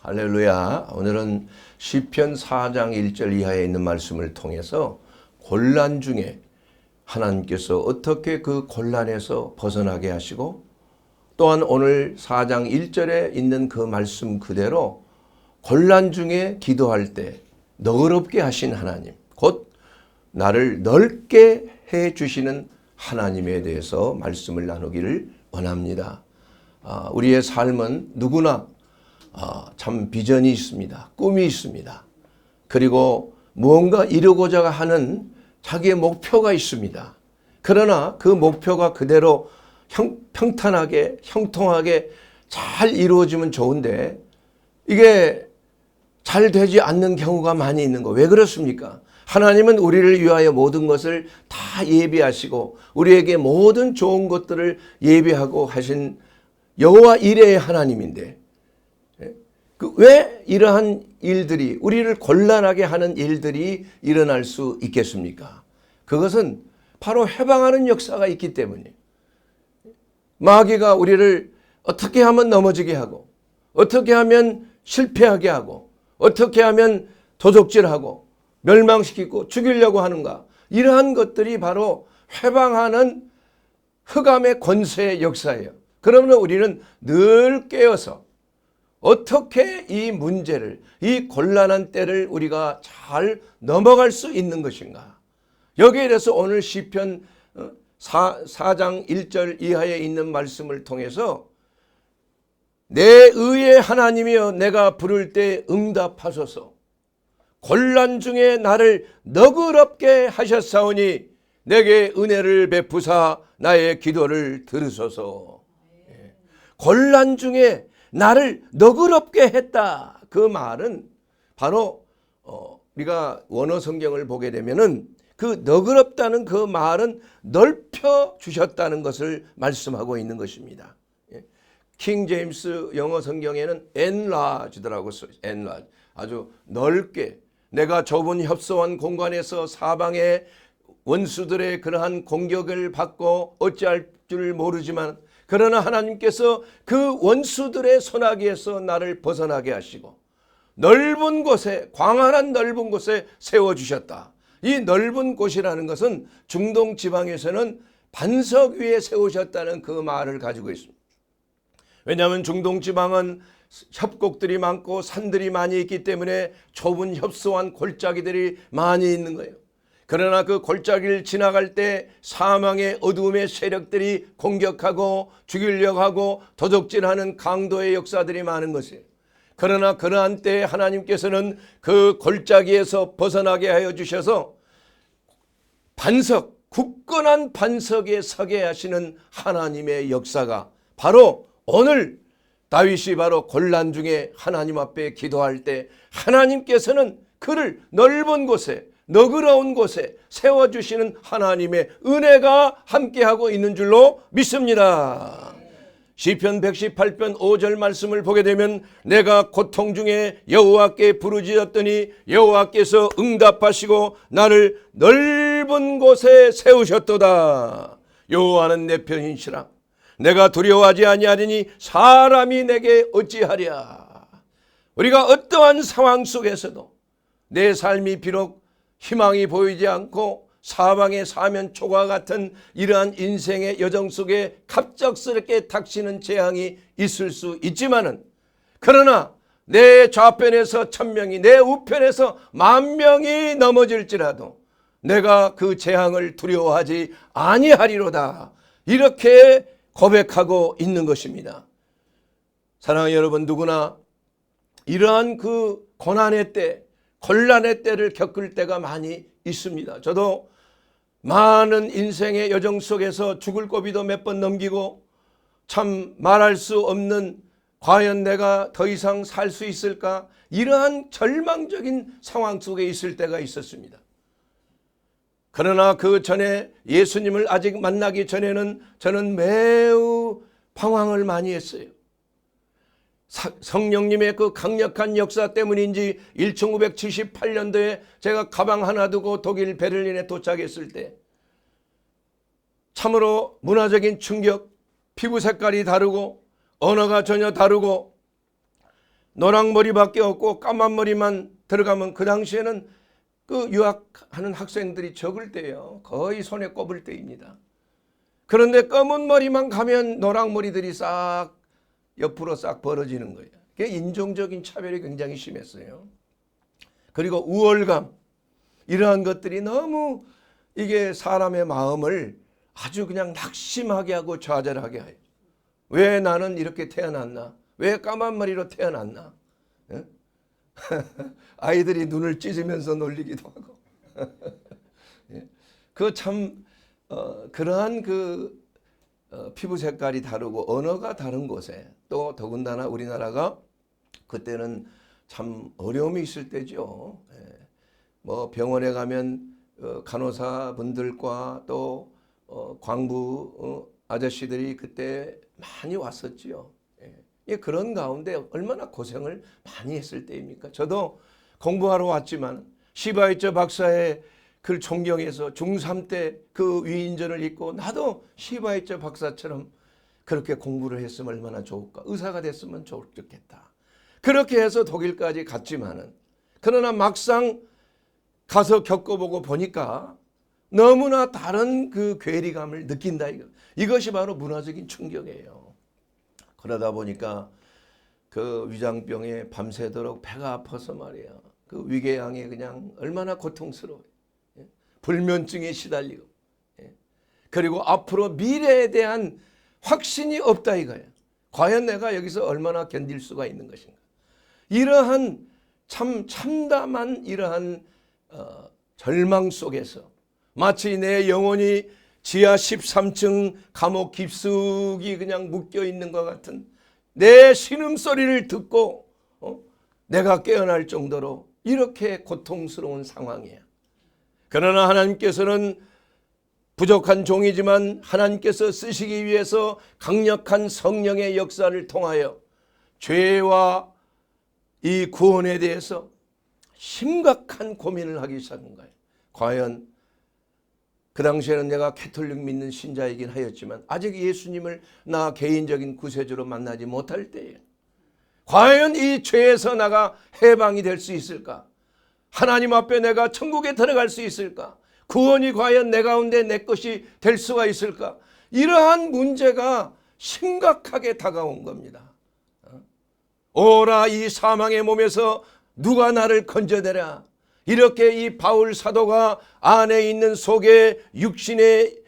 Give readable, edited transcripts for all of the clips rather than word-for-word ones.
할렐루야. 오늘은 시편 4장 1절 이하에 있는 말씀을 통해서 곤란 중에 하나님께서 어떻게 그 곤란에서 벗어나게 하시고, 또한 오늘 4장 1절에 있는 그 말씀 그대로 곤란 중에 기도할 때 너그럽게 하신 하나님, 곧 나를 넓게 해 주시는 하나님에 대해서 말씀을 나누기를 원합니다. 우리의 삶은 누구나 참 비전이 있습니다. 꿈이 있습니다. 그리고 무언가 이루고자 하는 자기의 목표가 있습니다. 그러나 그 목표가 그대로 평탄하게 형통하게 잘 이루어지면 좋은데 이게 잘 되지 않는 경우가 많이 있는 거. 왜 그렇습니까? 하나님은 우리를 위하여 모든 것을 다 예비하시고 우리에게 모든 좋은 것들을 예비하고 하신 여호와 이레의 하나님인데, 왜 이러한 일들이, 우리를 곤란하게 하는 일들이 일어날 수 있겠습니까? 그것은 바로 해방하는 역사가 있기 때문이에요. 마귀가 우리를 어떻게 하면 넘어지게 하고, 어떻게 하면 실패하게 하고, 어떻게 하면 도적질하고 멸망시키고 죽이려고 하는가, 이러한 것들이 바로 해방하는 흑암의 권세의 역사예요. 그러면 우리는 늘 깨어서 어떻게 이 문제를, 이 곤란한 때를 우리가 잘 넘어갈 수 있는 것인가. 여기에 대해서 오늘 시편 4장 1절 이하에 있는 말씀을 통해서 내 의의 하나님이여 내가 부를 때 응답하소서. 곤란 중에 나를 너그럽게 하셨사오니 내게 은혜를 베푸사 나의 기도를 들으소서. 곤란 중에 나를 너그럽게 했다. 그 말은 바로 우리가 원어 성경을 보게 되면은 그 너그럽다는 그 말은 넓혀 주셨다는 것을 말씀하고 있는 것입니다. 킹 제임스 영어 성경에는 enlarge더라고 써요. enlarge. 아주 넓게, 내가 좁은 협소한 공간에서 사방의 원수들의 그러한 공격을 받고 어찌할 줄 모르지만, 그러나 하나님께서 그 원수들의 손아귀에서 나를 벗어나게 하시고 넓은 곳에, 광활한 넓은 곳에 세워주셨다. 이 넓은 곳이라는 것은 중동 지방에서는 반석 위에 세우셨다는 그 말을 가지고 있습니다. 왜냐하면 중동 지방은 협곡들이 많고 산들이 많이 있기 때문에 좁은 협소한 골짜기들이 많이 있는 거예요. 그러나 그 골짜기를 지나갈 때 사망의 어두움의 세력들이 공격하고 죽이려고 하고 도적질하는 강도의 역사들이 많은 것이에요. 그러나 그러한 때에 하나님께서는 그 골짜기에서 벗어나게 하여 주셔서 반석, 굳건한 반석에 서게 하시는 하나님의 역사가 바로 오늘 다윗이 바로 곤란 중에 하나님 앞에 기도할 때 하나님께서는 그를 넓은 곳에, 너그러운 곳에 세워주시는 하나님의 은혜가 함께하고 있는 줄로 믿습니다. 시편 118편 5절 말씀을 보게 되면 내가 고통 중에 여호와께 부르짖었더니 여호와께서 응답하시고 나를 넓은 곳에 세우셨도다. 여호와는 내 편이시라. 내가 두려워하지 아니하리니 사람이 내게 어찌하랴. 우리가 어떠한 상황 속에서도 내 삶이 비록 희망이 보이지 않고 사방의 사면초가 같은 이러한 인생의 여정 속에 갑작스럽게 닥치는 재앙이 있을 수 있지만은, 그러나 내 좌편에서 1000명이, 내 우편에서 10,000명이 넘어질지라도 내가 그 재앙을 두려워하지 아니하리로다. 이렇게 고백하고 있는 것입니다. 사랑하는 여러분, 누구나 이러한 그 고난의 때, 곤란의 때를 겪을 때가 많이 있습니다. 저도 많은 인생의 여정 속에서 죽을 고비도 몇 번 넘기고 참 말할 수 없는, 과연 내가 더 이상 살 수 있을까, 이러한 절망적인 상황 속에 있을 때가 있었습니다. 그러나 그 전에 예수님을 아직 만나기 전에는 저는 매우 방황을 많이 했어요. 성령님의 그 강력한 역사 때문인지 1978년도에 제가 가방 하나 두고 독일 베를린에 도착했을 때 참으로 문화적인 충격, 피부 색깔이 다르고 언어가 전혀 다르고 노랑머리밖에 없고 까만 머리만 들어가면 그 당시에는 그 유학하는 학생들이 적을 때요. 거의 손에 꼽을 때입니다. 그런데 검은 머리만 가면 노랑머리들이 싹 옆으로 싹 벌어지는 거예요. 그게 인종적인 차별이 굉장히 심했어요. 그리고 우월감, 이러한 것들이 너무 이게 사람의 마음을 아주 그냥 낙심하게 하고 좌절하게 해요. 왜 나는 이렇게 태어났나? 왜 까만 머리로 태어났나? 아이들이 눈을 찢으면서 놀리기도 하고. 그 참 그러한 그 피부 색깔이 다르고 언어가 다른 곳에 또 더군다나 우리나라가 그때는 참 어려움이 있을 때죠. 뭐 병원에 가면 간호사분들과 또 광부 아저씨들이 그때 많이 왔었지요. 그런 가운데 얼마나 고생을 많이 했을 때입니까? 저도 공부하러 왔지만 시바이처 박사의 그 존경해서 중3 때 그 위인전을 읽고 나도 시바이처 박사처럼 그렇게 공부를 했으면 얼마나 좋을까? 의사가 됐으면 좋겠다. 그렇게 해서 독일까지 갔지만은 그러나 막상 가서 겪어보고 보니까 너무나 다른 그 괴리감을 느낀다. 이것이 바로 문화적인 충격이에요. 그러다 보니까 그 위장병에 밤새도록 배가 아파서 말이야. 그 위궤양에 그냥 얼마나 고통스러워요. 불면증에 시달리고. 그리고 앞으로 미래에 대한 확신이 없다 이거예요. 과연 내가 여기서 얼마나 견딜 수가 있는 것인가. 이러한 참담한 이러한 절망 속에서 마치 내 영혼이 지하 13층 감옥 깊숙이 그냥 묶여 있는 것 같은 내 신음소리를 듣고 내가 깨어날 정도로 이렇게 고통스러운 상황이야. 그러나 하나님께서는 부족한 종이지만 하나님께서 쓰시기 위해서 강력한 성령의 역사를 통하여 죄와 이 구원에 대해서 심각한 고민을 하기 시작한 거예요. 과연 그 당시에는 내가 캐톨릭 믿는 신자이긴 하였지만 아직 예수님을 나 개인적인 구세주로 만나지 못할 때에 과연 이 죄에서 나가 해방이 될 수 있을까? 하나님 앞에 내가 천국에 들어갈 수 있을까? 구원이 과연 내 가운데 내 것이 될 수가 있을까? 이러한 문제가 심각하게 다가온 겁니다. 오라 이 사망의 몸에서 누가 나를 건져내라. 이렇게 이 바울 사도가 안에 있는 속에 육신의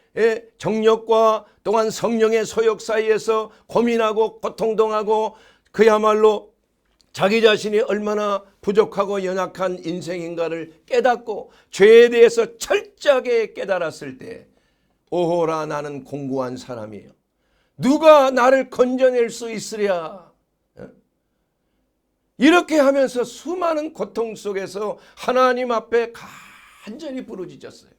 정력과 또한 성령의 소욕 사이에서 고민하고 고통당하고 그야말로 자기 자신이 얼마나 부족하고 연약한 인생인가를 깨닫고 죄에 대해서 철저하게 깨달았을 때 오호라 나는 공고한 사람이에요. 누가 나를 건져낼 수 있으랴. 이렇게 하면서 수많은 고통 속에서 하나님 앞에 간절히 부르짖었어요.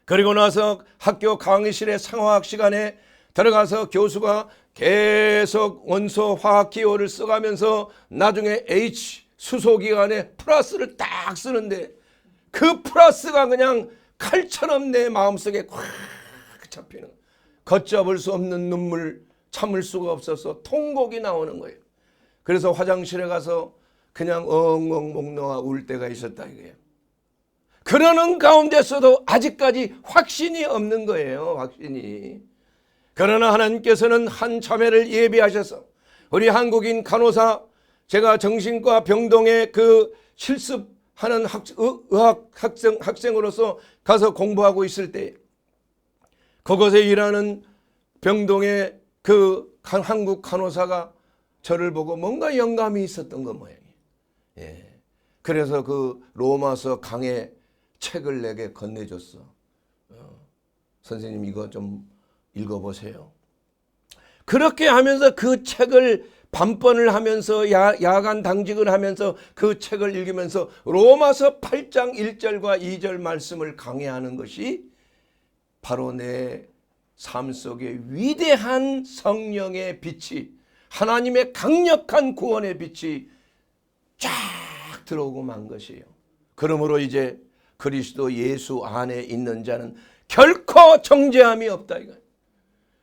그리고 나서 학교 강의실의 상화학 시간에 들어가서 교수가 계속 원소 화학 기호를 써가면서 나중에 H 수소기관에 플러스를 딱 쓰는데 그 플러스가 그냥 칼처럼 내 마음속에 콱 잡히는 거예요. 걷잡을 수 없는 눈물 참을 수가 없어서 통곡이 나오는 거예요. 그래서 화장실에 가서 그냥 엉엉 목 놓아 울 때가 있었다 이거예요. 그러는 가운데서도 아직까지 확신이 없는 거예요. 확신이. 그러나 하나님께서는 한 자매를 예비하셔서 우리 한국인 간호사 제가 정신과 병동에 그 실습하는 의학 학생으로서 가서 공부하고 있을 때 그곳에 일하는 병동의 그 한국 간호사가 저를 보고 뭔가 영감이 있었던 거 모양이에요. 그래서 그 로마서 강의 책을 내게 건네줬어. 선생님 이거 좀 읽어보세요. 그렇게 하면서 그 책을 밤번을 하면서 야간 당직을 하면서 그 책을 읽으면서 로마서 8장 1절과 2절 말씀을 강해하는 것이 바로 내 삶 속에 위대한 성령의 빛이 하나님의 강력한 구원의 빛이 쫙 들어오고 만 것이에요. 그러므로 이제 그리스도 예수 안에 있는 자는 결코 정죄함이 없다 이거예요.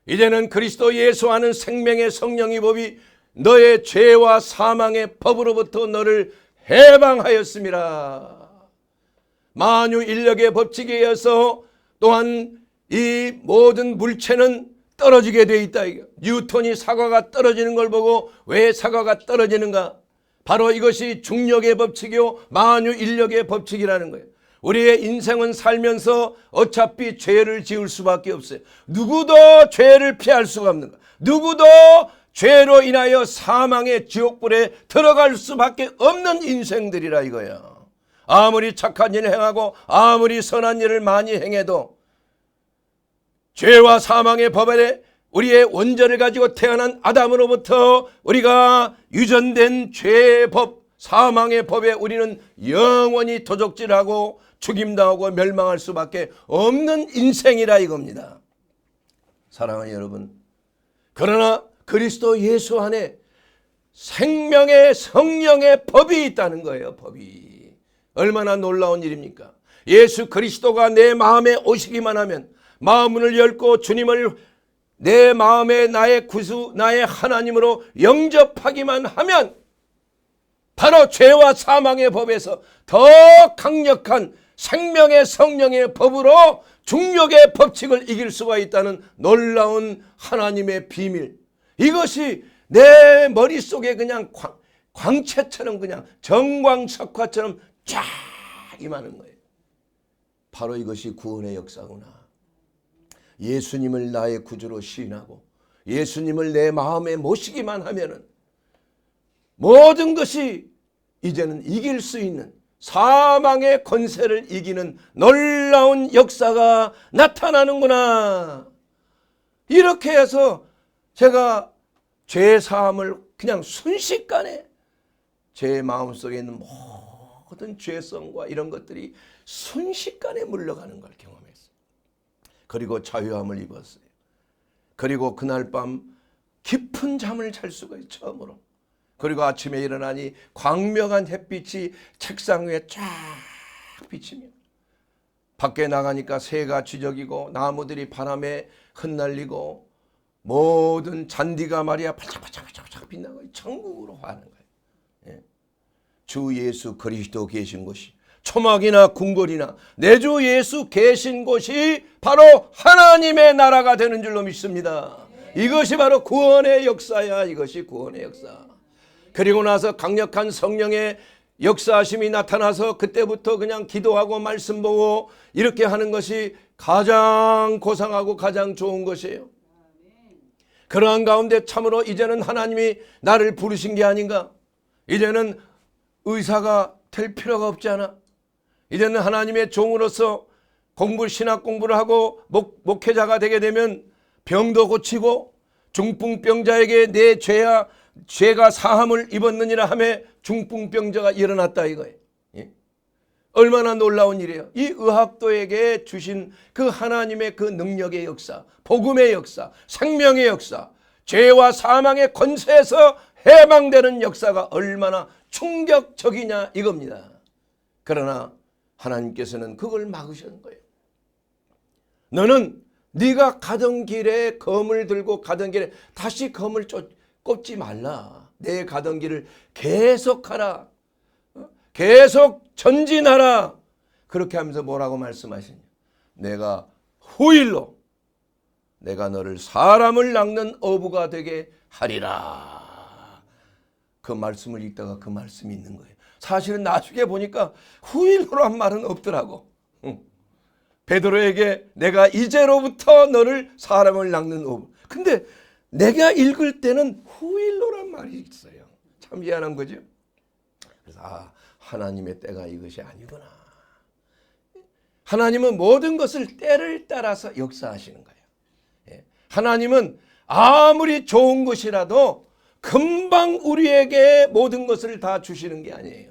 이제는 그리스도 예수 안은 생명의 성령의 법이 너의 죄와 사망의 법으로부터 너를 해방하였음이라. 만유 인력의 법칙에 의해서 또한 이 모든 물체는 떨어지게 돼 있다. 뉴턴이 사과가 떨어지는 걸 보고 왜 사과가 떨어지는가? 바로 이것이 중력의 법칙이요 만유 인력의 법칙이라는 거예요. 우리의 인생은 살면서 어차피 죄를 지을 수밖에 없어요. 누구도 죄를 피할 수가 없는 거예요. 누구도 죄로 인하여 사망의 지옥불에 들어갈 수밖에 없는 인생들이라 이거야. 아무리 착한 일을 행하고 아무리 선한 일을 많이 행해도 죄와 사망의 법 아래 우리의 원죄를 가지고 태어난 아담으로부터 우리가 유전된 죄의 법, 사망의 법에 우리는 영원히 도적질하고 죽임당하고 멸망할 수밖에 없는 인생이라 이겁니다. 사랑하는 여러분, 그러나 그리스도 예수 안에 생명의 성령의 법이 있다는 거예요. 법이 얼마나 놀라운 일입니까? 예수 그리스도가 내 마음에 오시기만 하면, 마음문을 열고 주님을 내 마음에 나의 구주, 나의 하나님으로 영접하기만 하면 바로 죄와 사망의 법에서 더 강력한 생명의 성령의 법으로 중력의 법칙을 이길 수가 있다는 놀라운 하나님의 비밀. 이것이 내 머릿속에 그냥 광채처럼 그냥 정광석화처럼 쫙 임하는 거예요. 바로 이것이 구원의 역사구나. 예수님을 나의 구주로 시인하고 예수님을 내 마음에 모시기만 하면은 모든 것이 이제는 이길 수 있는, 사망의 권세를 이기는 놀라운 역사가 나타나는구나. 이렇게 해서 제가 죄사함을 그냥 순식간에 제 마음속에 있는 모든 죄성과 이런 것들이 순식간에 물러가는 걸 경험했어요. 그리고 자유함을 입었어요. 그리고 그날 밤 깊은 잠을 잘 수가 있어요. 처음으로. 그리고 아침에 일어나니 광명한 햇빛이 책상 위에 쫙 비치며, 밖에 나가니까 새가 쥐적이고 나무들이 바람에 흩날리고 모든 잔디가 말이야 반짝반짝 빛나고 천국으로 화하는 거예요. 예. 주 예수 그리스도 계신 곳이, 초막이나 궁궐이나 내 주 예수 계신 곳이 바로 하나님의 나라가 되는 줄로 믿습니다. 이것이 바로 구원의 역사야. 이것이 구원의 역사. 그리고 나서 강력한 성령의 역사하심이 나타나서 그때부터 그냥 기도하고 말씀 보고 이렇게 하는 것이 가장 고상하고 가장 좋은 것이에요. 그러한 가운데 참으로 이제는 하나님이 나를 부르신 게 아닌가? 이제는 의사가 될 필요가 없지 않아? 이제는 하나님의 종으로서 신학 공부를 하고 목회자가 되게 되면 병도 고치고, 중풍병자에게 내 죄가 사함을 입었느니라 하며 중풍병자가 일어났다 이거예요. 예? 얼마나 놀라운 일이에요. 이 의학도에게 주신 그 하나님의 그 능력의 역사, 복음의 역사, 생명의 역사, 죄와 사망의 권세에서 해방되는 역사가 얼마나 충격적이냐 이겁니다. 그러나 하나님께서는 그걸 막으시는 거예요. 너는 네가 가던 길에 검을 들고 가던 길에 다시 검을 꼽지 말라. 내 가던 길을 계속하라. 계속 전진하라. 그렇게 하면서 뭐라고 말씀하시냐? 내가 후일로 내가 너를 사람을 낚는 어부가 되게 하리라. 그 말씀을 읽다가 그 말씀이 있는 거예요. 사실은 나중에 보니까 후일로란 말은 없더라고. 베드로에게 내가 이제로부터 너를 사람을 낚는 어부. 근데 내가 읽을 때는 후일로란 말이 있어요. 참 미안한 거죠. 그래서 하나님의 때가 이것이 아니구나. 하나님은 모든 것을 때를 따라서 역사하시는 거예요. 하나님은 아무리 좋은 것이라도 금방 우리에게 모든 것을 다 주시는 게 아니에요.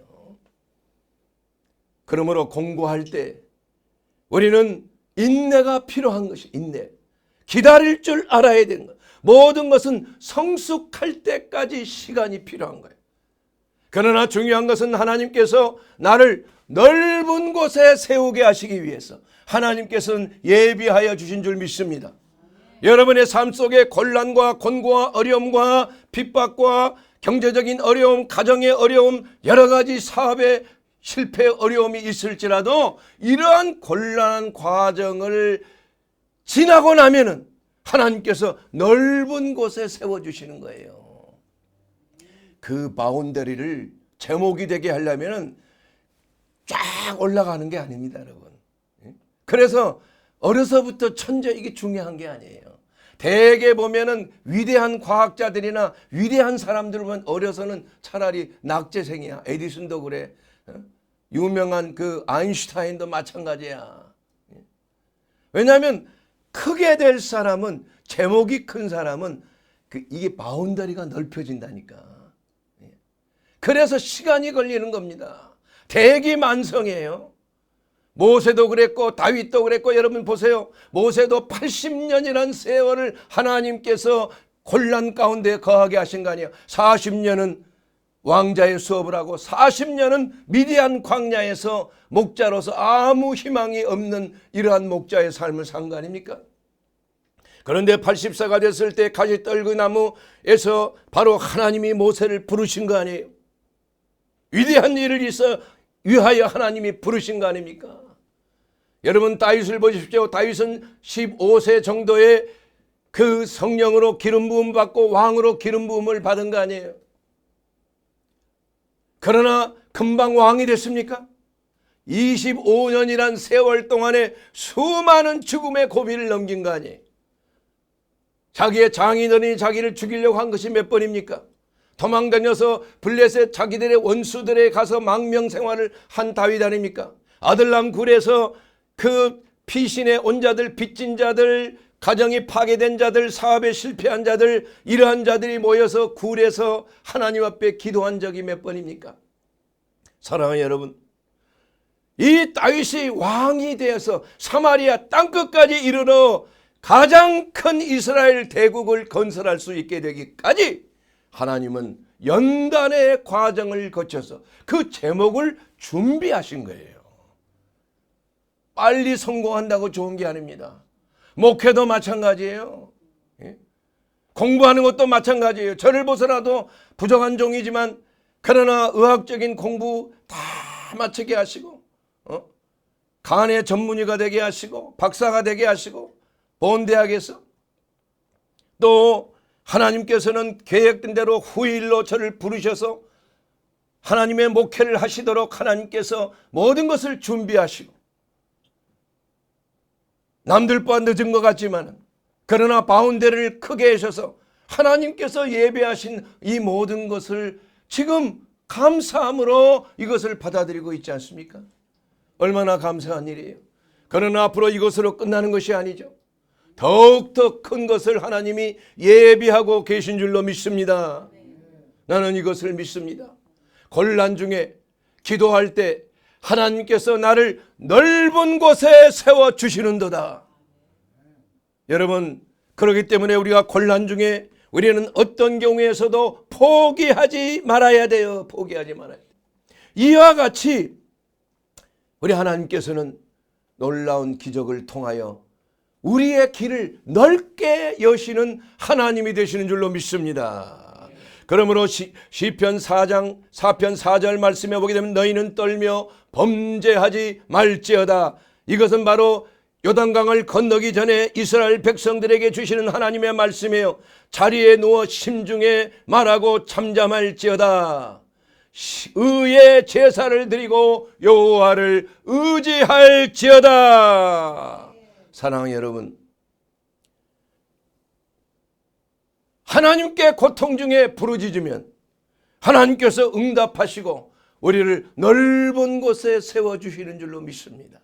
그러므로 공부할 때 우리는 인내가 필요한 것이 인내. 기다릴 줄 알아야 되는 거예요. 모든 것은 성숙할 때까지 시간이 필요한 거예요. 그러나 중요한 것은 하나님께서 나를 넓은 곳에 세우게 하시기 위해서 하나님께서는 예비하여 주신 줄 믿습니다. 여러분의 삶 속에 곤란과 곤고와 어려움과 핍박과 경제적인 어려움, 가정의 어려움, 여러 가지 사업의 실패 어려움이 있을지라도 이러한 곤란한 과정을 지나고 나면은 하나님께서 넓은 곳에 세워주시는 거예요. 그 바운더리를 제목이 되게 하려면은 쫙 올라가는 게 아닙니다, 여러분. 그래서 어려서부터 천재, 이게 중요한 게 아니에요. 대개 보면은 위대한 과학자들이나 위대한 사람들 보면 어려서는 차라리 낙제생이야. 에디슨도 그래. 유명한 그 아인슈타인도 마찬가지야. 왜냐하면 크게 될 사람은, 제목이 큰 사람은 이게 바운더리가 넓혀진다니까. 그래서 시간이 걸리는 겁니다. 대기만성이에요. 모세도 그랬고 다윗도 그랬고, 여러분 보세요. 모세도 80년이라는 세월을 하나님께서 곤란 가운데 거하게 하신 거 아니에요. 40년은 왕자의 수업을 하고 40년은 미디안 광야에서 목자로서 아무 희망이 없는 이러한 목자의 삶을 산 거 아닙니까? 그런데 80세가 됐을 때 가시떨그나무에서 바로 하나님이 모세를 부르신 거 아니에요. 위대한 일을 위하여 하나님이 부르신 거 아닙니까? 여러분 다윗을 보십시오. 다윗은 15세 정도의 그 성령으로 기름 부음 받고 왕으로 기름 부음을 받은 거 아니에요. 그러나 금방 왕이 됐습니까? 25년이란 세월 동안에 수많은 죽음의 고비를 넘긴 거 아니에요. 자기의 장인어른이 자기를 죽이려고 한 것이 몇 번입니까? 도망다녀서 블레셋 자기들의 원수들에 가서 망명생활을 한 다윗 아닙니까? 아들람 굴에서 그 피신에 온 자들, 빚진 자들, 가정이 파괴된 자들, 사업에 실패한 자들, 이러한 자들이 모여서 굴에서 하나님 앞에 기도한 적이 몇 번입니까? 사랑하는 여러분, 이 다윗이 왕이 되어서 사마리아 땅끝까지 이르러 가장 큰 이스라엘 대국을 건설할 수 있게 되기까지 하나님은 연단의 과정을 거쳐서 그 제목을 준비하신 거예요. 빨리 성공한다고 좋은 게 아닙니다. 목회도 마찬가지예요. 공부하는 것도 마찬가지예요. 저를 보서라도 부족한 종이지만, 그러나 의학적인 공부 다 마치게 하시고, 간의 전문의가 되게 하시고, 박사가 되게 하시고, 본대학에서 또 하나님께서는 계획된 대로 후일로 저를 부르셔서 하나님의 목회를 하시도록 하나님께서 모든 것을 준비하시고, 남들보다 늦은 것 같지만 그러나 바운더리를 크게 하셔서 하나님께서 예배하신 이 모든 것을 지금 감사함으로 이것을 받아들이고 있지 않습니까? 얼마나 감사한 일이에요. 그러나 앞으로 이것으로 끝나는 것이 아니죠. 더욱더 큰 것을 하나님이 예비하고 계신 줄로 믿습니다. 나는 이것을 믿습니다. 곤란 중에 기도할 때 하나님께서 나를 넓은 곳에 세워주시는도다. 여러분, 그렇기 때문에 우리가 곤란 중에 우리는 어떤 경우에서도 포기하지 말아야 돼요. 포기하지 말아야 돼요. 이와 같이 우리 하나님께서는 놀라운 기적을 통하여 우리의 길을 넓게 여시는 하나님이 되시는 줄로 믿습니다. 그러므로 시편 4장 4절 말씀해 보게 되면 너희는 떨며 범죄하지 말지어다. 이것은 바로 요단강을 건너기 전에 이스라엘 백성들에게 주시는 하나님의 말씀이에요. 자리에 누워 심중에 말하고 잠잠할지어다. 의의 제사를 드리고 여호와를 의지할지어다. 사랑하는 여러분, 하나님께 고통 중에 부르짖으면 하나님께서 응답하시고 우리를 넓은 곳에 세워주시는 줄로 믿습니다.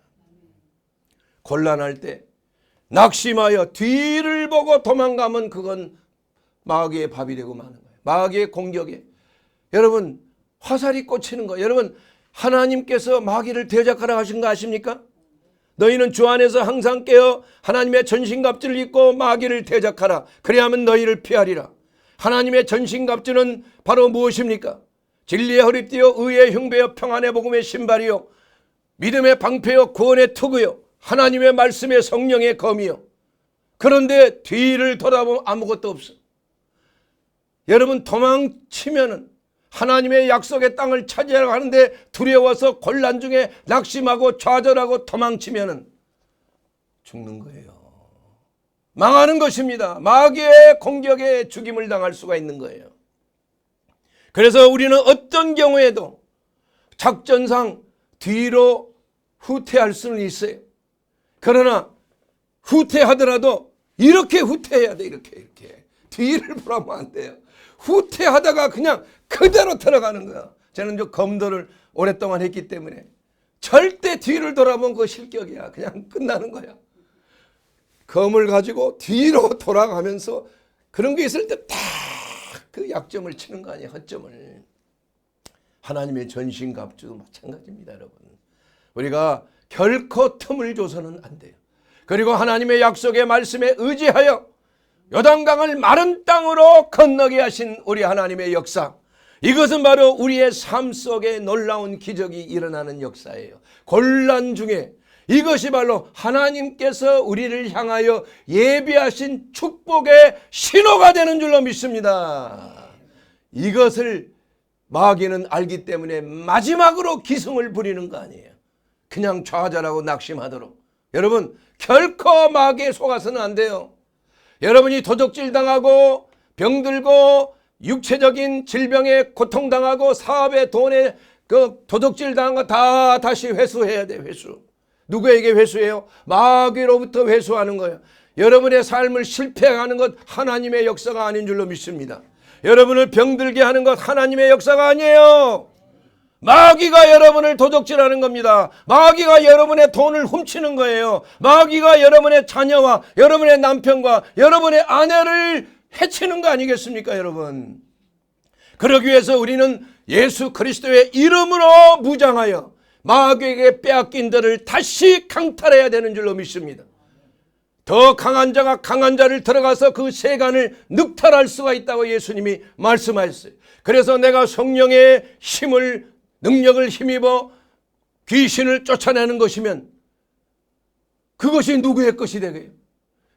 곤란할 때 낙심하여 뒤를 보고 도망가면 그건 마귀의 밥이 되고 마는 거예요. 마귀의 공격에 여러분 화살이 꽂히는 거예요. 여러분, 하나님께서 마귀를 대적하라 하신 거 아십니까? 너희는 주 안에서 항상 깨어 하나님의 전신갑주를 입고 마귀를 대적하라. 그래야만 너희를 피하리라. 하나님의 전신갑주는 바로 무엇입니까? 진리의 허리띠요, 의의 흉배요, 평안의 복음의 신발이요, 믿음의 방패요, 구원의 투구요, 하나님의 말씀의 성령의 검이요. 그런데 뒤를 돌아보면 아무것도 없어. 여러분, 도망치면은 하나님의 약속의 땅을 차지하려고 하는데 두려워서 곤란 중에 낙심하고 좌절하고 도망치면은 죽는 거예요. 망하는 것입니다. 마귀의 공격에 죽임을 당할 수가 있는 거예요. 그래서 우리는 어떤 경우에도 작전상 뒤로 후퇴할 수는 있어요. 그러나 후퇴하더라도 이렇게 후퇴해야 돼. 이렇게 뒤를 보라면 안 돼요. 후퇴하다가 그냥 그대로 들어가는 거야. 저는 저 검도를 오랫동안 했기 때문에 절대 뒤를 돌아보면 그거 실격이야. 그냥 끝나는 거야. 검을 가지고 뒤로 돌아가면서 그런 게 있을 때 딱 그 약점을 치는 거 아니에요. 허점을. 하나님의 전신갑주도 마찬가지입니다. 여러분, 우리가 결코 틈을 줘서는 안 돼요. 그리고 하나님의 약속의 말씀에 의지하여 요단강을 마른 땅으로 건너게 하신 우리 하나님의 역사, 이것은 바로 우리의 삶 속에 놀라운 기적이 일어나는 역사예요. 곤란 중에 이것이 바로 하나님께서 우리를 향하여 예비하신 축복의 신호가 되는 줄로 믿습니다. 이것을 마귀는 알기 때문에 마지막으로 기승을 부리는 거 아니에요. 그냥 좌절하고 낙심하도록. 여러분, 결코 마귀에 속아서는 안 돼요. 여러분이 도적질 당하고 병들고 육체적인 질병에 고통당하고 사업에 돈에 그 도적질 당한 거 다 다시 회수해야 돼. 회수. 누구에게 회수해요? 마귀로부터 회수하는 거예요. 여러분의 삶을 실패하는 것 하나님의 역사가 아닌 줄로 믿습니다. 여러분을 병들게 하는 것 하나님의 역사가 아니에요. 마귀가 여러분을 도적질하는 겁니다. 마귀가 여러분의 돈을 훔치는 거예요. 마귀가 여러분의 자녀와 여러분의 남편과 여러분의 아내를 해치는 거 아니겠습니까, 여러분? 그러기 위해서 우리는 예수 그리스도의 이름으로 무장하여 마귀에게 빼앗긴 자를 다시 강탈해야 되는 줄로 믿습니다. 더 강한 자가 강한 자를 들어가서 그 세간을 늑탈할 수가 있다고 예수님이 말씀하셨어요. 그래서 내가 성령의 힘을, 능력을 힘입어 귀신을 쫓아내는 것이면 그것이 누구의 것이 되게요?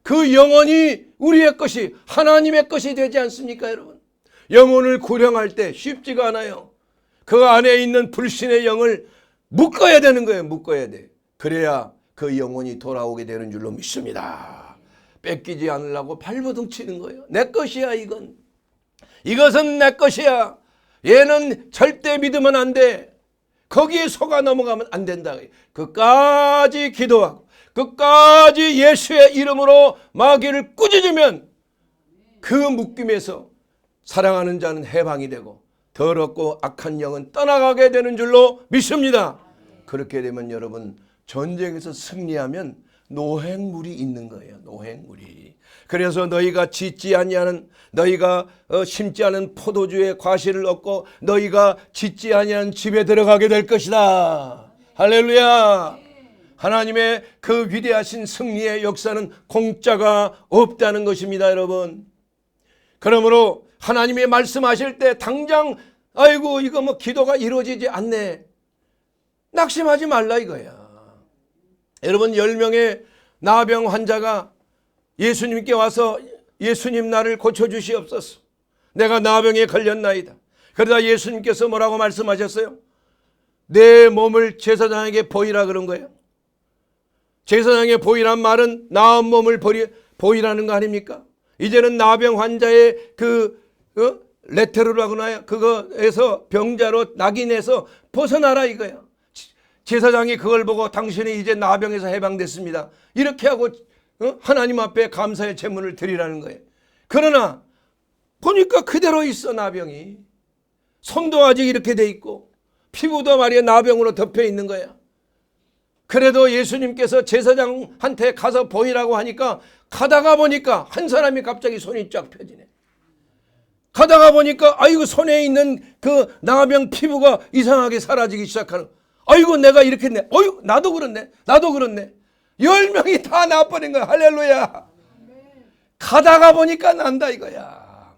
그 영혼이 우리의 것이, 하나님의 것이 되지 않습니까, 여러분? 영혼을 구령할 때 쉽지가 않아요. 그 안에 있는 불신의 영을 묶어야 되는 거예요. 묶어야 돼. 그래야 그 영혼이 돌아오게 되는 줄로 믿습니다. 뺏기지 않으려고 발버둥 치는 거예요. 내 것이야, 이건. 이것은 내 것이야. 얘는 절대 믿으면 안 돼. 거기에 속아 넘어가면 안 된다. 끝까지 기도하고 끝까지 예수의 이름으로 마귀를 꾸짖으면 그 묶임에서 사랑하는 자는 해방이 되고 더럽고 악한 영은 떠나가게 되는 줄로 믿습니다. 그렇게 되면 여러분, 전쟁에서 승리하면 노획물이 있는 거예요. 노획물이. 그래서 너희가 짓지 아니하는, 너희가 심지 않은 포도주의 과실을 얻고 너희가 짓지 아니하는 집에 들어가게 될 것이다. 할렐루야. 하나님의 그 위대하신 승리의 역사는 공짜가 없다는 것입니다, 여러분. 그러므로 하나님이 말씀하실 때 당장 아이고 이거 뭐 기도가 이루어지지 않네, 낙심하지 말라 이거야. 여러분, 10명의 나병 환자가 예수님께 와서 예수님 나를 고쳐주시옵소서, 내가 나병에 걸렸나이다. 그러다 예수님께서 뭐라고 말씀하셨어요? 내 몸을 제사장에게 보이라 그런 거예요. 제사장에게 보이란 말은 나은 몸을 보이라는 거 아닙니까? 이제는 나병 환자의 레테르라고 나요. 그거에서 병자로 낙인해서 벗어나라 이거야. 제사장이 그걸 보고 당신이 이제 나병에서 해방됐습니다, 이렇게 하고 하나님 앞에 감사의 제물을 드리라는 거예요. 그러나 보니까 그대로 있어. 나병이 손도 아직 이렇게 돼 있고 피부도 말이야 나병으로 덮여 있는 거야. 그래도 예수님께서 제사장한테 가서 보이라고 하니까 가다가 보니까 한 사람이 갑자기 손이 쫙 펴지네. 가다가 보니까 아이고 손에 있는 그 나병 피부가 이상하게 사라지기 시작하는. 아이고 내가 이렇게 했네. 어이구 나도 그렇네. 10명이 다 나빠진 거야. 할렐루야. 가다가 보니까 난다 이거야.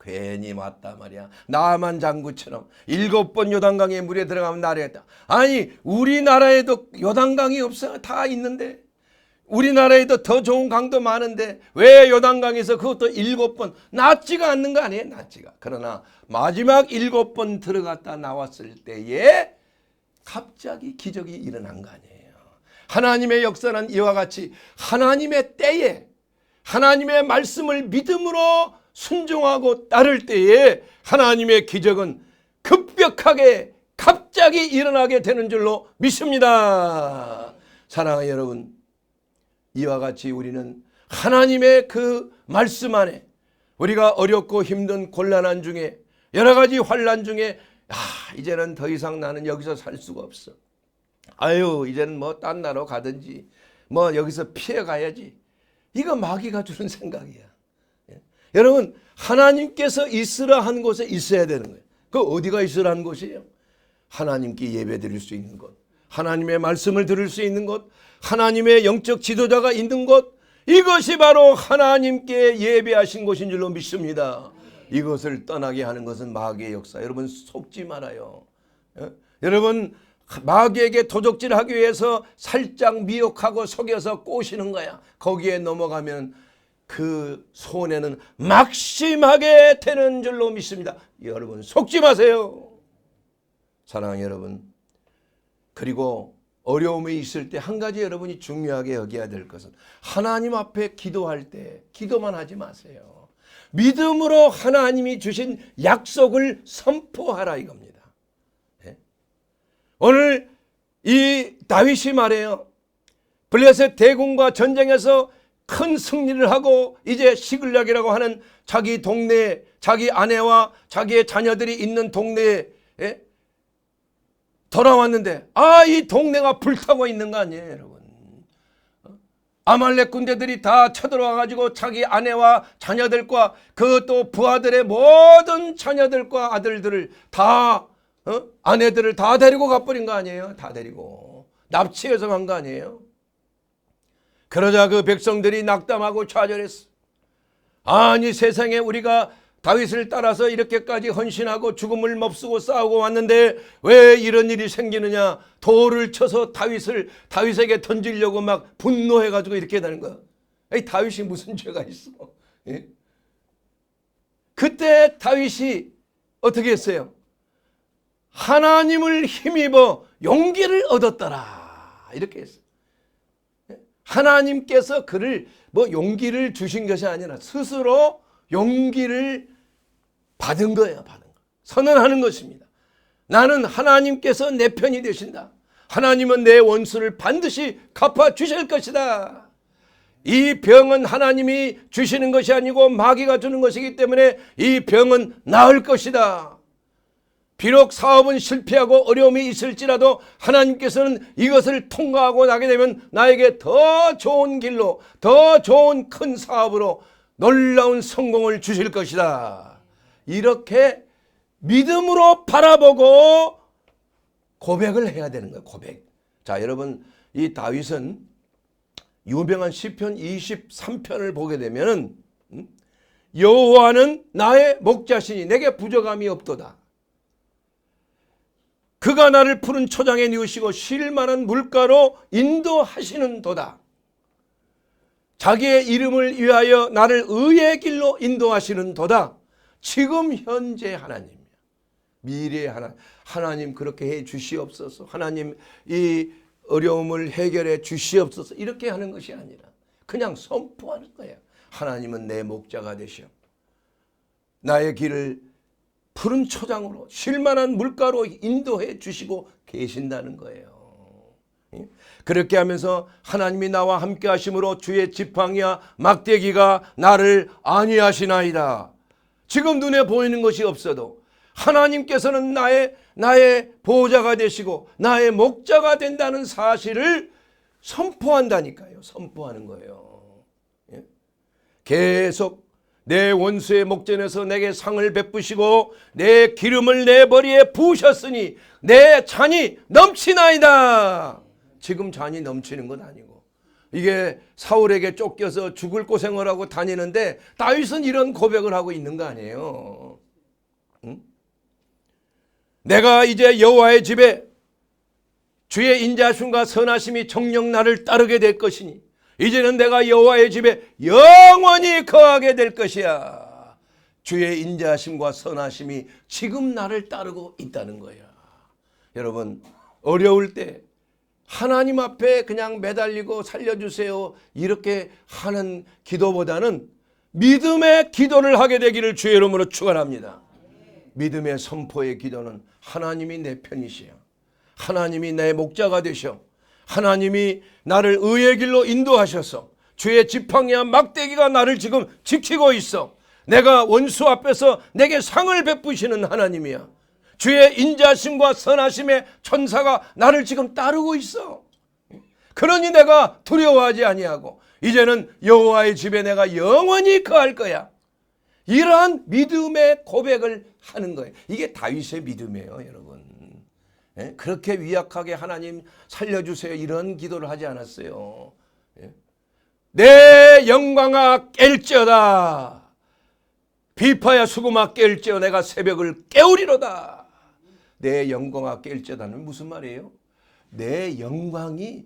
괜히 왔다 말이야. 나만 장구처럼 7번 요단강에 물에 들어가면 나랬다. 아니 우리나라에도 요단강이 없어. 다 있는데 우리나라에도 더 좋은 강도 많은데 왜 요단강에서 그것도 7번 낫지가 않는 거 아니에요? 낫지가. 그러나 마지막 7번 들어갔다 나왔을 때에 갑자기 기적이 일어난 거 아니에요. 하나님의 역사는 이와 같이 하나님의 때에 하나님의 말씀을 믿음으로 순종하고 따를 때에 하나님의 기적은 급격하게 갑자기 일어나게 되는 줄로 믿습니다. 사랑하는 여러분, 이와 같이 우리는 하나님의 그 말씀 안에 우리가 어렵고 힘든 곤란한 중에 여러 가지 환난 중에 이제는 더 이상 나는 여기서 살 수가 없어. 아유, 이제는 뭐 딴 나라로 가든지 뭐 여기서 피해 가야지. 이거 마귀가 주는 생각이야. 여러분, 하나님께서 있으라 한 곳에 있어야 되는 거예요. 그 어디가 있으라 한 곳이에요? 하나님께 예배 드릴 수 있는 곳, 하나님의 말씀을 들을 수 있는 곳, 하나님의 영적 지도자가 있는 곳, 이것이 바로 하나님께 예배하신 곳인 줄로 믿습니다. 이것을 떠나게 하는 것은 마귀의 역사. 여러분 속지 말아요. 여러분 마귀에게 도적질하기 위해서 살짝 미혹하고 속여서 꼬시는 거야. 거기에 넘어가면 그 손해는 막심하게 되는 줄로 믿습니다. 여러분 속지 마세요. 사랑하는 여러분, 그리고 어려움이 있을 때 한 가지 여러분이 중요하게 여겨야 될 것은 하나님 앞에 기도할 때 기도만 하지 마세요. 믿음으로 하나님이 주신 약속을 선포하라 이겁니다. 오늘 이 다윗이 말해요. 블레셋 대군과 전쟁에서 큰 승리를 하고 이제 시글락이라고 하는 자기 동네에 자기 아내와 자기의 자녀들이 있는 동네에 돌아왔는데 이 동네가 불타고 있는 거 아니에요 여러분. 아말렉 군대들이 다 쳐들어와 가지고 자기 아내와 자녀들과 그 또 부하들의 모든 자녀들과 아들들을 다 아내들을 다 데리고 가버린 거 아니에요. 다 데리고 납치해서 간 거 아니에요. 그러자 그 백성들이 낙담하고 좌절했어. 아니 세상에 우리가 다윗을 따라서 이렇게까지 헌신하고 죽음을 몹쓰고 싸우고 왔는데 왜 이런 일이 생기느냐. 돌을 쳐서 다윗에게 던지려고 막 분노해가지고 이렇게 되는 거야. 다윗이 무슨 죄가 있어. 예? 그때 다윗이 어떻게 했어요? 하나님을 힘입어 용기를 얻었더라 이렇게 했어요. 하나님께서 그를 용기를 주신 것이 아니라 스스로 용기를 받은 거예요. 선언하는 것입니다. 나는 하나님께서 내 편이 되신다. 하나님은 내 원수를 반드시 갚아주실 것이다. 이 병은 하나님이 주시는 것이 아니고 마귀가 주는 것이기 때문에 이 병은 나을 것이다. 비록 사업은 실패하고 어려움이 있을지라도 하나님께서는 이것을 통과하고 나게 되면 나에게 더 좋은 길로 더 좋은 큰 사업으로 놀라운 성공을 주실 것이다. 이렇게 믿음으로 바라보고 고백을 해야 되는 거예요. 고백. 자, 여러분 이 다윗은 유명한 시편 23편을 보게 되면 여호와는 나의 목자시니 내게 부족함이 없도다. 그가 나를 푸른 초장에 누우시고 쉴 만한 물가로 인도하시는 도다. 자기의 이름을 위하여 나를 의의 길로 인도하시는 도다. 지금 현재 하나님, 미래의 하나님 그렇게 해 주시옵소서. 하나님 이 어려움을 해결해 주시옵소서. 이렇게 하는 것이 아니라 그냥 선포하는 거예요. 하나님은 내 목자가 되시오. 나의 길을 푸른 초장으로 쉴만한 물가로 인도해 주시고 계신다는 거예요. 그렇게 하면서 하나님이 나와 함께 하심으로 주의 지팡이와 막대기가 나를 안위하시나이다. 지금 눈에 보이는 것이 없어도 하나님께서는 나의 보호자가 되시고 나의 목자가 된다는 사실을 선포한다니까요. 선포하는 거예요. 계속 내 원수의 목전에서 내게 상을 베푸시고 내 기름을 내 머리에 부으셨으니 내 잔이 넘치나이다. 지금 잔이 넘치는 건 아니고 이게 사울에게 쫓겨서 죽을 고생을 하고 다니는데 다윗은 이런 고백을 하고 있는 거 아니에요. 응? 내가 이제 여호와의 집에 주의 인자하심과 선하심이 정녕 나를 따르게 될 것이니 이제는 내가 여호와의 집에 영원히 거하게 될 것이야. 주의 인자하심과 선하심이 지금 나를 따르고 있다는 거야. 여러분, 어려울 때 하나님 앞에 그냥 매달리고 살려주세요 이렇게 하는 기도보다는 믿음의 기도를 하게 되기를 주의 이름으로 축원합니다. 믿음의 선포의 기도는 하나님이 내 편이시여, 하나님이 내 목자가 되셔, 하나님이 나를 의의 길로 인도하셔서 주의 지팡이와 막대기가 나를 지금 지키고 있어. 내가 원수 앞에서 내게 상을 베푸시는 하나님이야. 주의 인자심과 선하심의 천사가 나를 지금 따르고 있어. 그러니 내가 두려워하지 아니하고 이제는 여호와의 집에 내가 영원히 거할 거야. 이러한 믿음의 고백을 하는 거예요. 이게 다윗의 믿음이에요, 여러분. 그렇게 위약하게 하나님 살려주세요 이런 기도를 하지 않았어요. 내 영광아 깰지어다. 비파야 수금아 깰지어 내가 새벽을 깨우리로다. 내 영광아 깰지어다는 무슨 말이에요? 내 영광이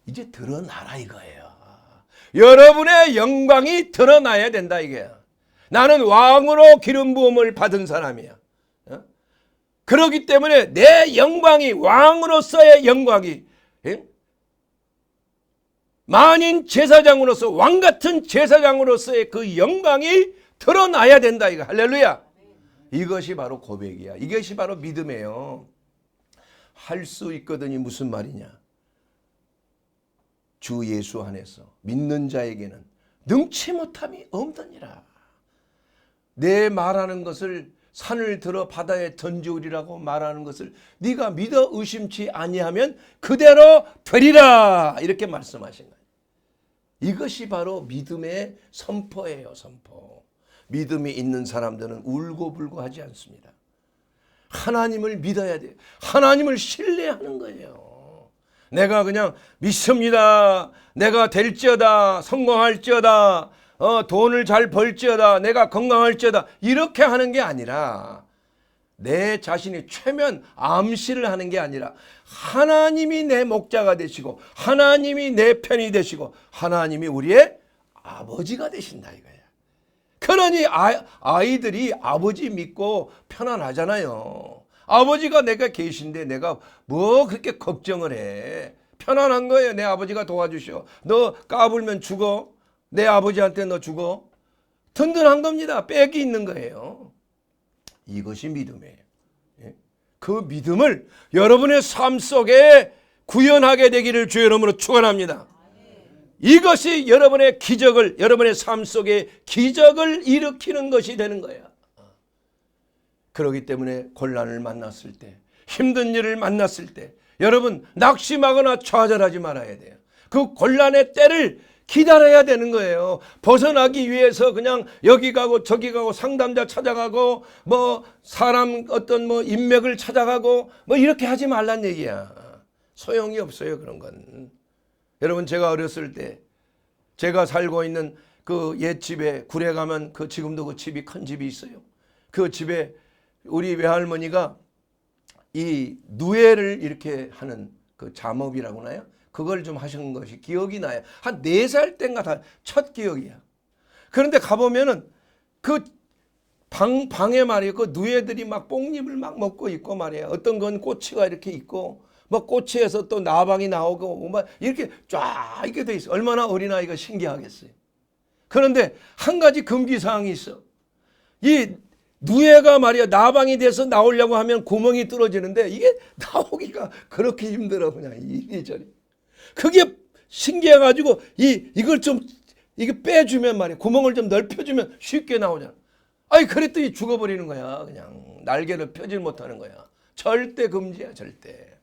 이제 드러나라 이거예요. 여러분의 영광이 드러나야 된다 이게. 나는 왕으로 기름 부음을 받은 사람이야. 그렇기 때문에 내 영광이, 왕으로서의 영광이, 만인 제사장으로서, 왕같은 제사장으로서의 그 영광이 드러나야 된다 이거. 할렐루야. 이것이 바로 고백이야. 이것이 바로 믿음이에요. 할 수 있거든이 무슨 말이냐? 주 예수 안에서 믿는 자에게는 능치 못함이 없느니라. 내 말하는 것을 산을 들어 바다에 던지우리라고 말하는 것을 네가 믿어 의심치 아니하면 그대로 되리라 이렇게 말씀하신 거예요. 이것이 바로 믿음의 선포예요. 선포. 믿음이 있는 사람들은 울고불고 하지 않습니다. 하나님을 믿어야 돼요. 하나님을 신뢰하는 거예요. 내가 그냥 믿습니다. 내가 될지어다. 성공할지어다. 돈을 잘 벌지어다. 내가 건강할지어다. 이렇게 하는 게 아니라 내 자신이 최면 암시를 하는 게 아니라 하나님이 내 목자가 되시고 하나님이 내 편이 되시고 하나님이 우리의 아버지가 되신다 이거야. 그러니 아이들이 아버지 믿고 편안하잖아요. 아버지가 내가 계신데 내가 뭐 그렇게 걱정을 해. 편안한 거예요. 내 아버지가 도와주셔. 너 까불면 죽어. 내 아버지한테 너 죽어. 든든한 겁니다. 빽이 있는 거예요. 이것이 믿음이에요. 그 믿음을 여러분의 삶 속에 구현하게 되기를 주의 이름으로 축원합니다. 이것이 여러분의 기적을, 여러분의 삶 속에 기적을 일으키는 것이 되는 거예요. 그렇기 때문에 곤란을 만났을 때, 힘든 일을 만났을 때 여러분 낙심하거나 좌절하지 말아야 돼요. 그 곤란의 때를 기다려야 되는 거예요. 벗어나기 위해서 그냥 여기 가고 저기 가고 상담자 찾아가고 뭐 사람 어떤 뭐 인맥을 찾아가고 뭐 이렇게 하지 말란 얘기야. 소용이 없어요 그런 건. 여러분 제가 어렸을 때 제가 살고 있는 그 옛집에 굴에 가면 그 지금도 그 집이 큰 집이 있어요. 그 집에 우리 외할머니가 이 누에를 이렇게 하는 그 잠업이라고 하나요? 그걸 좀 하신 것이 기억이 나요. 한 4살 때인가 다 첫 기억이야. 그런데 가보면은 그 방에 말이에요. 그 누에들이 막 뽕잎을 막 먹고 있고 말이에요. 어떤 건 꼬치가 이렇게 있고 뭐 꼬치에서 또 나방이 나오고 뭐 이렇게 쫙 이렇게 돼 있어. 얼마나 어린아이가 신기하겠어요. 그런데 한 가지 금기사항이 있어. 이 누에가 말이야 나방이 돼서 나오려고 하면 구멍이 뚫어지는데 이게 나오기가 그렇게 힘들어. 그냥 이리저리. 그게 신기해가지고 이걸 좀 이게 빼주면 말이야 구멍을 좀 넓혀주면 쉽게 나오잖아. 아니 그랬더니 죽어버리는 거야. 그냥 날개를 펴질 못하는 거야. 절대 금지야. 절대.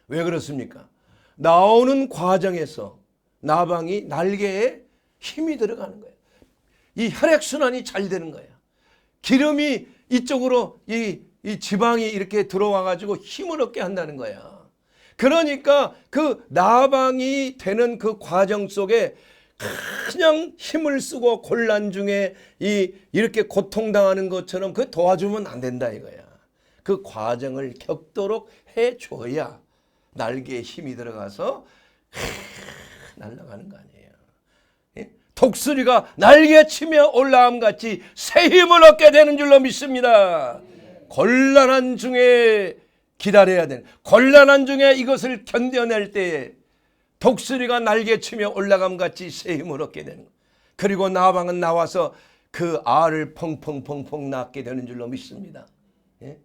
왜 그렇습니까? 나오는 과정에서 나방이 날개에 힘이 들어가는 거야. 이 혈액순환이 잘 되는 거야. 기름이 이쪽으로 이 지방이 이렇게 들어와가지고 힘을 얻게 한다는 거야. 그러니까 그 나방이 되는 그 과정 속에 그냥 힘을 쓰고 곤란 중에 이렇게 고통당하는 것처럼 그 도와주면 안 된다 이거야. 그 과정을 겪도록 해줘야 날개에 힘이 들어가서 날아가는 거 아니에요. 예? 독수리가 날개치며 올라감 같이 새 힘을 얻게 되는 줄로 믿습니다. 곤란한 중에 기다려야 되는, 곤란한 중에 이것을 견뎌낼 때에 독수리가 날개치며 올라감 같이 새 힘을 얻게 되는 거예요. 그리고 나방은 나와서 그 알을 펑펑펑펑 낳게 되는 줄로 믿습니다. 예?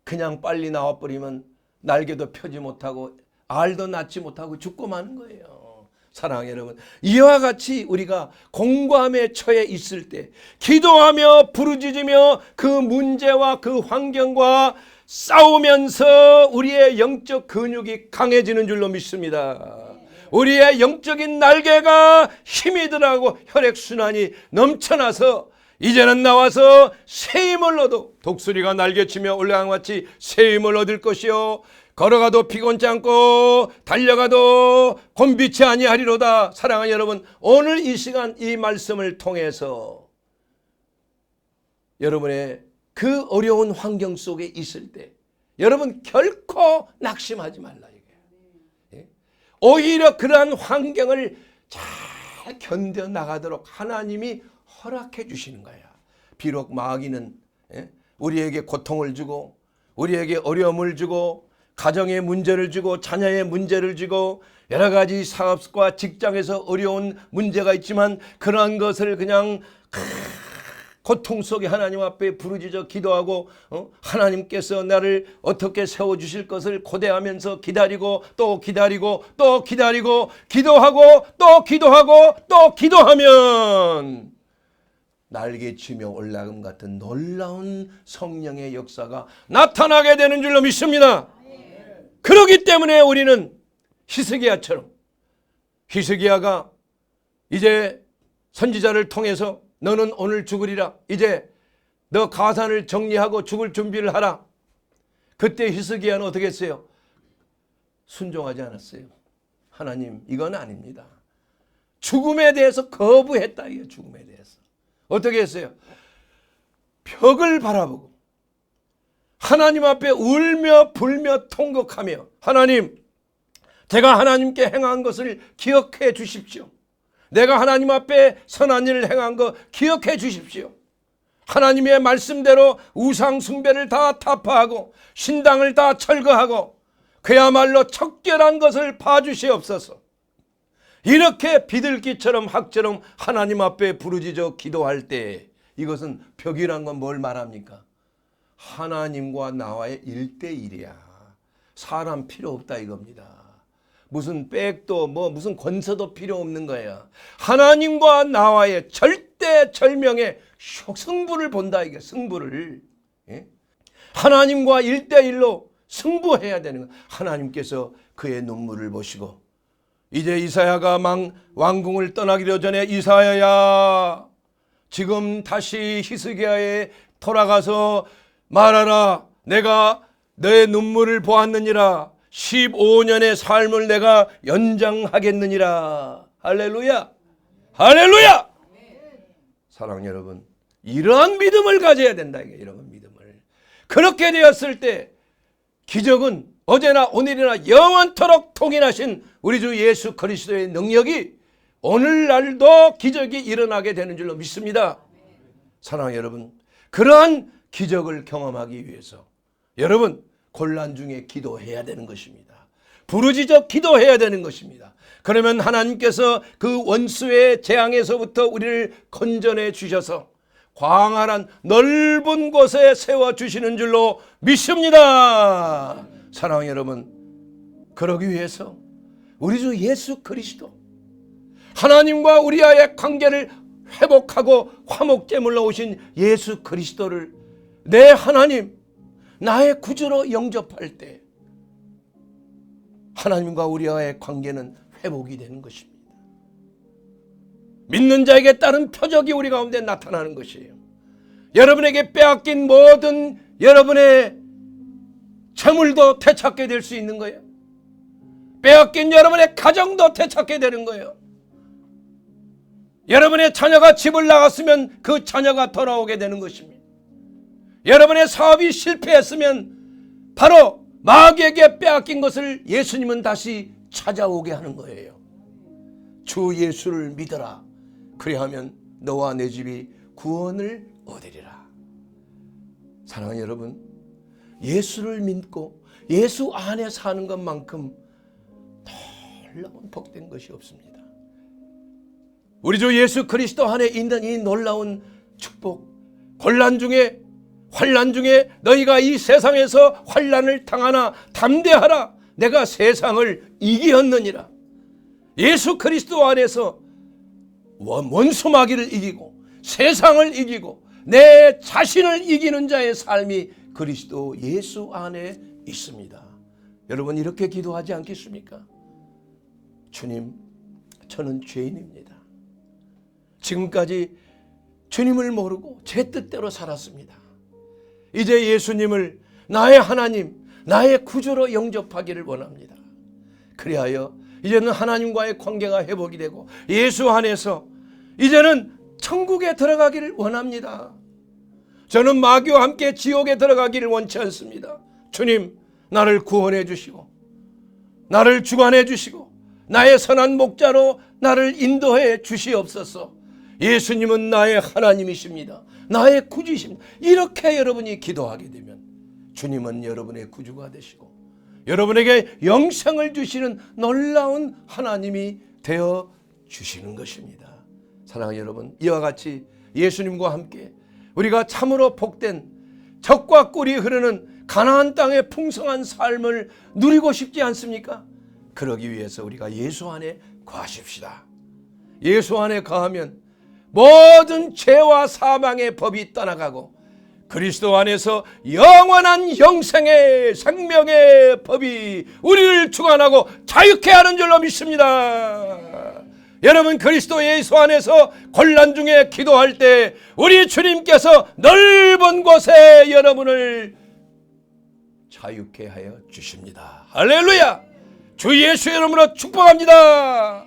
그냥 빨리 나와버리면 날개도 펴지 못하고 알도 낳지 못하고 죽고 마는 거예요. 사랑하는 여러분, 이와 같이 우리가 공고함에 처해 있을 때 기도하며 부르짖으며 그 문제와 그 환경과 싸우면서 우리의 영적 근육이 강해지는 줄로 믿습니다. 우리의 영적인 날개가 힘이 들어가고 혈액순환이 넘쳐나서 이제는 나와서 새 힘을 얻어 독수리가 날개치며 올라간 같이 새 힘을 얻을 것이요 걸어가도 피곤치 않고 달려가도 곤비치 아니하리로다. 사랑하는 여러분, 오늘 이 시간 이 말씀을 통해서 여러분의 그 어려운 환경 속에 있을 때 여러분 결코 낙심하지 말라. 오히려 그러한 환경을 잘 견뎌나가도록 하나님이 허락해 주시는 거야. 비록 마귀는 우리에게 고통을 주고 우리에게 어려움을 주고 가정의 문제를 주고 자녀의 문제를 주고 여러 가지 사업과 직장에서 어려운 문제가 있지만 그러한 것을 그냥 고통 속에 하나님 앞에 부르짖어 기도하고 하나님께서 나를 어떻게 세워주실 것을 고대하면서 기다리고 또 기다리고 또 기다리고 기도하고 또 기도하고 또 기도하면 날개치며 올라감 같은 놀라운 성령의 역사가 나타나게 되는 줄로 믿습니다. 그렇기 때문에 우리는 히스기야처럼, 히스기야가 이제 선지자를 통해서 너는 오늘 죽으리라. 이제 너 가산을 정리하고 죽을 준비를 하라. 그때 히스기야는 어떻게 했어요? 순종하지 않았어요. 하나님, 이건 아닙니다. 죽음에 대해서 거부했다. 이게 죽음에 대해서. 어떻게 했어요? 벽을 바라보고 하나님 앞에 울며 불며 통곡하며 하나님, 제가 하나님께 행한 것을 기억해 주십시오. 내가 하나님 앞에 선한 일을 행한 거 기억해 주십시오. 하나님의 말씀대로 우상 숭배를 다 타파하고 신당을 다 철거하고 그야말로 척결한 것을 봐주시옵소서. 이렇게 비둘기처럼 학처럼 하나님 앞에 부르짖어 기도할 때 이것은 벽이란 건 뭘 말합니까? 하나님과 나와의 1대1이야. 사람 필요 없다 이겁니다. 무슨 백도 무슨 권서도 필요 없는 거야. 하나님과 나와의 절대절명의 승부를 본다 이게. 승부를 하나님과 1대1로 승부해야 되는 거야. 하나님께서 그의 눈물을 보시고 이제 이사야가 왕궁을 떠나기로 전에 이사야야 지금 다시 히스기야에 돌아가서 말하라. 내가 너의 눈물을 보았느니라. 15년의 삶을 내가 연장하겠느니라. 할렐루야. 할렐루야. 사랑하는 여러분, 이러한 믿음을 가져야 된다. 이런 믿음을. 그렇게 되었을 때 기적은 어제나 오늘이나 영원토록 통일하신 우리 주 예수 그리스도의 능력이 오늘날도 기적이 일어나게 되는 줄로 믿습니다. 사랑하는 여러분, 그러한 기적을 경험하기 위해서 여러분 곤란 중에 기도해야 되는 것입니다. 부르짖어 기도해야 되는 것입니다. 그러면 하나님께서 그 원수의 재앙에서부터 우리를 건져내 주셔서 광활한 넓은 곳에 세워주시는 줄로 믿습니다. 사랑하는 여러분, 그러기 위해서 우리 주 예수 그리스도 하나님과 우리와의 관계를 회복하고 화목제물로 오신 예수 그리스도를 내 하나님, 나의 구주로 영접할 때 하나님과 우리와의 관계는 회복이 되는 것입니다. 믿는 자에게 따른 표적이 우리 가운데 나타나는 것이에요. 여러분에게 빼앗긴 모든 여러분의 재물도 되찾게 될 수 있는 거예요. 빼앗긴 여러분의 가정도 되찾게 되는 거예요. 여러분의 자녀가 집을 나갔으면 그 자녀가 돌아오게 되는 것입니다. 여러분의 사업이 실패했으면 바로 마귀에게 빼앗긴 것을 예수님은 다시 찾아오게 하는 거예요. 주 예수를 믿어라. 그리하면 너와 내 집이 구원을 얻으리라. 사랑하는 여러분, 예수를 믿고 예수 안에 사는 것만큼 놀라운 복된 것이 없습니다. 우리 주 예수 그리스도 안에 있는 이 놀라운 축복, 환난 중에 너희가 이 세상에서 환난을 당하나 담대하라. 내가 세상을 이기었느니라. 예수 그리스도 안에서 원수 마귀를 이기고 세상을 이기고 내 자신을 이기는 자의 삶이 그리스도 예수 안에 있습니다. 여러분 이렇게 기도하지 않겠습니까? 주님, 저는 죄인입니다. 지금까지 주님을 모르고 제 뜻대로 살았습니다. 이제 예수님을 나의 하나님, 나의 구주로 영접하기를 원합니다. 그리하여 이제는 하나님과의 관계가 회복이 되고 예수 안에서 이제는 천국에 들어가기를 원합니다. 저는 마귀와 함께 지옥에 들어가기를 원치 않습니다. 주님, 나를 구원해 주시고 나를 주관해 주시고 나의 선한 목자로 나를 인도해 주시옵소서. 예수님은 나의 하나님이십니다. 나의 구주이십니다. 이렇게 여러분이 기도하게 되면 주님은 여러분의 구주가 되시고 여러분에게 영생을 주시는 놀라운 하나님이 되어 주시는 것입니다. 사랑하는 여러분, 이와 같이 예수님과 함께 우리가 참으로 복된 젖과 꿀이 흐르는 가나안 땅의 풍성한 삶을 누리고 싶지 않습니까? 그러기 위해서 우리가 예수 안에 거하십시다. 예수 안에 거하면 모든 죄와 사망의 법이 떠나가고 그리스도 안에서 영원한 영생의 생명의 법이 우리를 주관하고 자유케 하는 줄로 믿습니다. 여러분, 그리스도 예수 안에서 곤란 중에 기도할 때 우리 주님께서 넓은 곳에 여러분을 자유케 하여 주십니다. 할렐루야! 주 예수 이름으로 축복합니다.